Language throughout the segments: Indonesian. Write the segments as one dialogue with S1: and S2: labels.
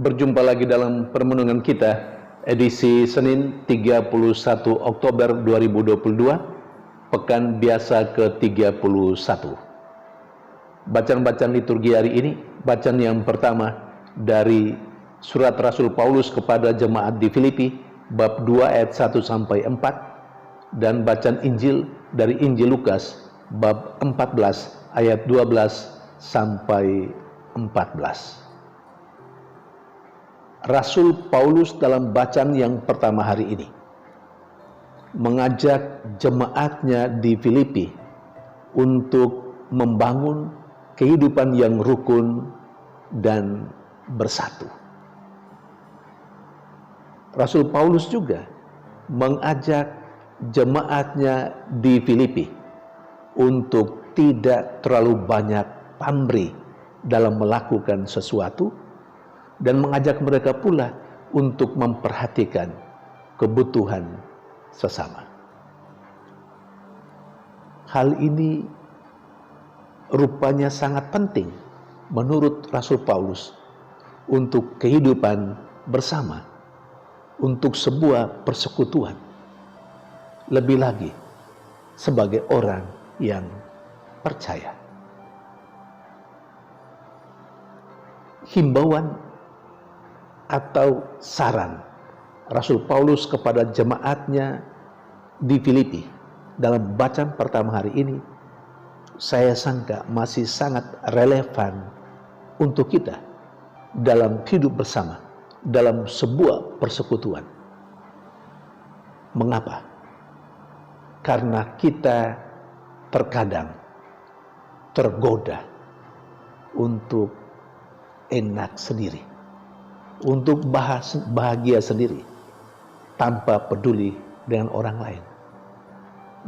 S1: Berjumpa lagi dalam permenungan kita, edisi Senin 31 Oktober 2022, Pekan Biasa ke-31. Bacaan-bacaan liturgi hari ini, bacaan yang pertama dari Surat Rasul Paulus kepada jemaat di Filipi, bab 2 ayat 1-4, dan bacaan Injil dari Injil Lukas, bab 14 ayat 12-14. Rasul Paulus dalam bacaan yang pertama hari ini mengajak jemaatnya di Filipi untuk membangun kehidupan yang rukun dan bersatu. Rasul Paulus juga mengajak jemaatnya di Filipi untuk tidak terlalu banyak pamrih dalam melakukan sesuatu, dan mengajak mereka pula untuk memperhatikan kebutuhan sesama. Hal ini rupanya sangat penting menurut Rasul Paulus untuk kehidupan bersama, untuk sebuah persekutuan, lebih lagi sebagai orang yang percaya. Himbauan atau saran Rasul Paulus kepada jemaatnya di Filipi dalam bacaan pertama hari ini, saya sangka masih sangat relevan untuk kita dalam hidup bersama, dalam sebuah persekutuan. Mengapa? Karena kita terkadang tergoda untuk enak sendiri, untuk bahagia sendiri, tanpa peduli dengan orang lain.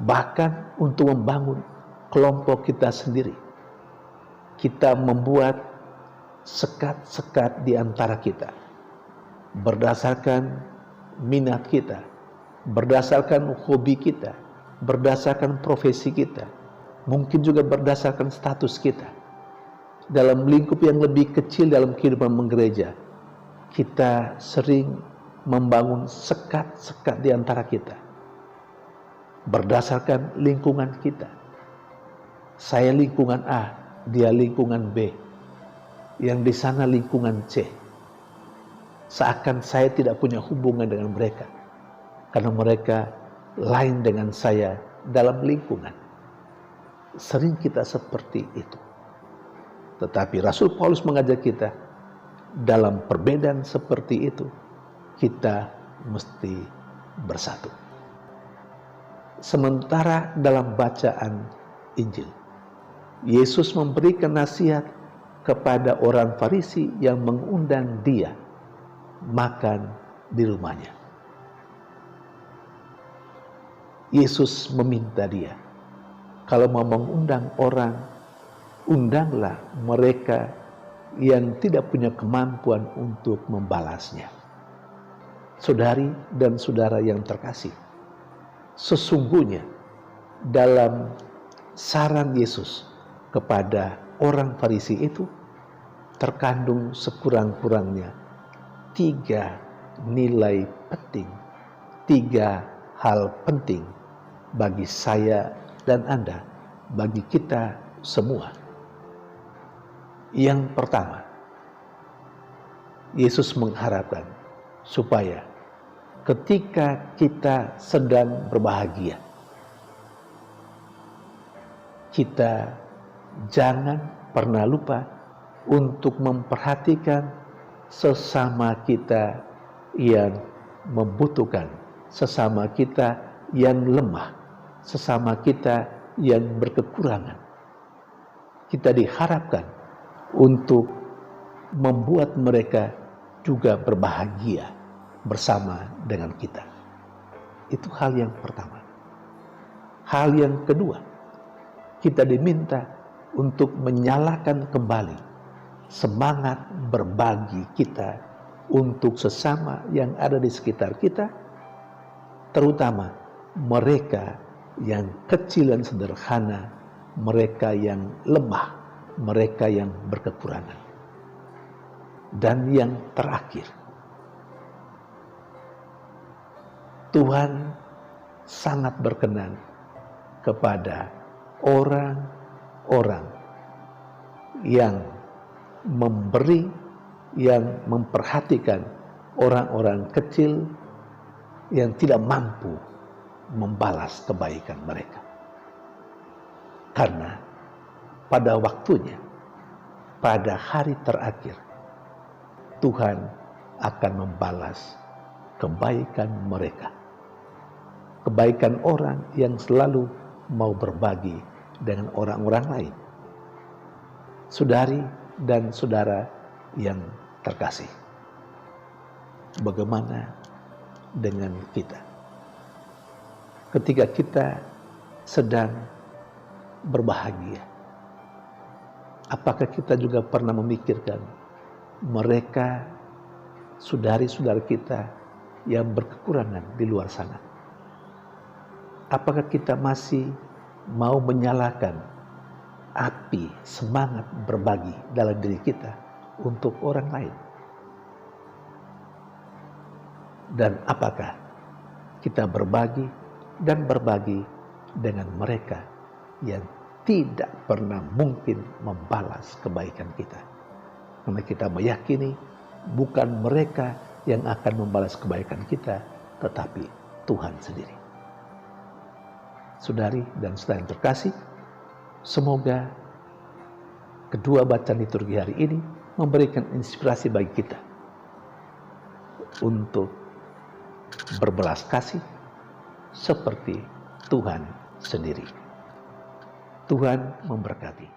S1: Bahkan untuk membangun kelompok kita sendiri, kita membuat sekat-sekat di antara kita, berdasarkan minat kita, berdasarkan hobi kita, berdasarkan profesi kita, mungkin juga berdasarkan status kita. Dalam lingkup yang lebih kecil dalam kehidupan menggereja, kita sering membangun sekat-sekat di antara kita berdasarkan lingkungan kita. Saya lingkungan A, dia lingkungan B, yang di sana lingkungan C. Seakan saya tidak punya hubungan dengan mereka karena mereka lain dengan saya dalam lingkungan. Sering kita seperti itu. Tetapi Rasul Paulus mengajak kita, dalam perbedaan seperti itu, kita mesti bersatu. Sementara dalam bacaan Injil, Yesus memberikan nasihat kepada orang Farisi yang mengundang dia makan di rumahnya. Yesus meminta dia, kalau mau mengundang orang, undanglah mereka yang tidak punya kemampuan untuk membalasnya. Saudari dan saudara yang terkasih, sesungguhnya dalam saran Yesus kepada orang Farisi itu terkandung sekurang-kurangnya 3 nilai penting, 3 hal penting bagi saya dan Anda, bagi kita semua. Yang pertama, Yesus mengharapkan supaya ketika kita sedang berbahagia, kita jangan pernah lupa untuk memperhatikan sesama kita yang membutuhkan, sesama kita yang lemah, sesama kita yang berkekurangan. Kita diharapkan untuk membuat mereka juga berbahagia bersama dengan kita. Itu hal yang pertama. Hal yang kedua, kita diminta untuk menyalakan kembali semangat berbagi kita untuk sesama yang ada di sekitar kita, terutama mereka yang kecil dan sederhana, mereka yang lemah, mereka yang berkekurangan. dan yang terakhir. Tuhan sangat berkenan kepada orang-orang yang memberi, yang memperhatikan orang-orang kecil yang tidak mampu membalas kebaikan mereka. Karena pada waktunya, pada hari terakhir, Tuhan akan membalas kebaikan mereka. Kebaikan orang yang selalu mau berbagi dengan orang-orang lain. Saudari dan saudara yang terkasih, bagaimana dengan kita? Ketika kita sedang berbahagia, apakah kita juga pernah memikirkan mereka, saudari-saudara kita yang berkekurangan di luar sana? Apakah kita masih mau menyalakan api semangat berbagi dalam diri kita untuk orang lain? Dan apakah kita berbagi dengan mereka yang tidak pernah mungkin membalas kebaikan kita? Karena kita meyakini bukan mereka yang akan membalas kebaikan kita, tetapi Tuhan sendiri. Saudari dan saudara yang terkasih, semoga kedua bacaan liturgi hari ini memberikan inspirasi bagi kita untuk berbelas kasih seperti Tuhan sendiri. Tuhan memberkati.